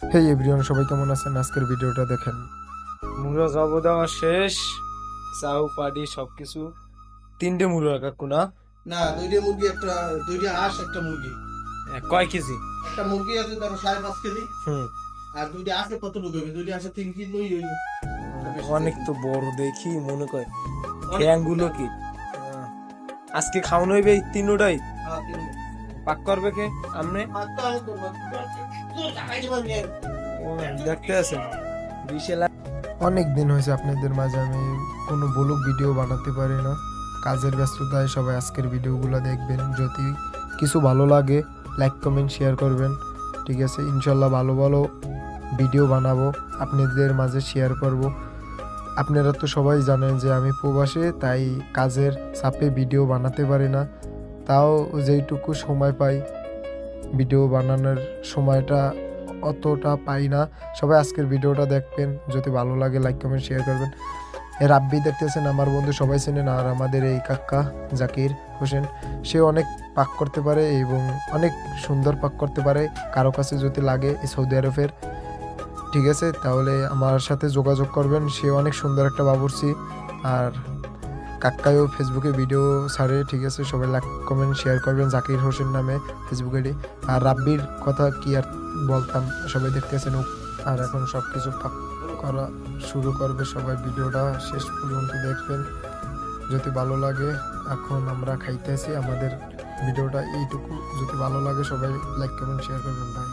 হেই everyone, সবাই কেমন আছেন? আজকের ভিডিওটা দেখেন। মুড়ো জব দেওয়া শেষ, চাউ পাডি সবকিছু। তিনটে মুড়ো কাকু না? না, দুইটা মুরগি, একটা দুইটা হাঁস, একটা মুরগি। কয় কেজি? একটা মুরগি আছে ধরো 5.5 কেজি, হুম, আর দুইটা হাঁসে কতটুকু হবে? দুইটা হাঁসে 3 কেজি ওই ওই অনেক তো বড় দেখি মনে করে। ঠ্যাংগুলো কি আজকে খাওয়ানো হইবে এই তিনটাই? পাক করবে কে? আমনে দেখতে আছেন বিশাল। অনেক দিন হয়েছে আপনাদের মাঝে আমি কোনো ব্লগ ভিডিও বানাতে পারি না। কাজের ব্যস্ততায় সবাই আজকের ভিডিওগুলো দেখবেন। যদি কিছু ভালো লাগে লাইক কমেন্ট শেয়ার করবেন, ঠিক আছে? ইনশাল্লাহ ভালো ভালো ভিডিও বানাবো, আপনাদের মাঝে শেয়ার করব। আপনারা তো সবাই জানেন যে আমি প্রবাসে, তাই কাজের চাপে ভিডিও বানাতে পারি না। তাও যেইটুকু সময় পাই ভিডিও বানানোর সময়টা অতটা পাই না। সবাই আজকের ভিডিওটা দেখবেন, যদি ভালো লাগে লাইক কমেন্ট শেয়ার করবেন। রাব্বি দেখতেছেন আমার বন্ধু, সবাই চেনেন। আর আমাদের এই কাকা জাকির হোসেন, সে অনেক পাক করতে পারে এবং অনেক সুন্দর পাক করতে পারে। কারো কাছে যদি লাগে এই সৌদি আরবের, ঠিক আছে, তাহলে আমার সাথে যোগাযোগ করবেন। সে অনেক সুন্দর একটা বাবুর্চি। আর কাকায়ও ফেসবুকে ভিডিও ছাড়ে, ঠিক আছে? সবাই লাইক কমেন্ট শেয়ার করবেন জাকির হোসেন নামে ফেসবুক আইডি। আর রাব্বির কথা কি আর বলতাম, সবাই দেখতেছেন। আর এখন সব কিছু পাক করা শুরু করবে। সবাই ভিডিওটা শেষ পর্যন্ত দেখবেন, যদি ভালো লাগে। এখন আমরা খাইতেছি, আমাদের ভিডিওটা এইটুকু। যদি ভালো লাগে সবাই লাইক কমেন্ট শেয়ার করবেন ভাই।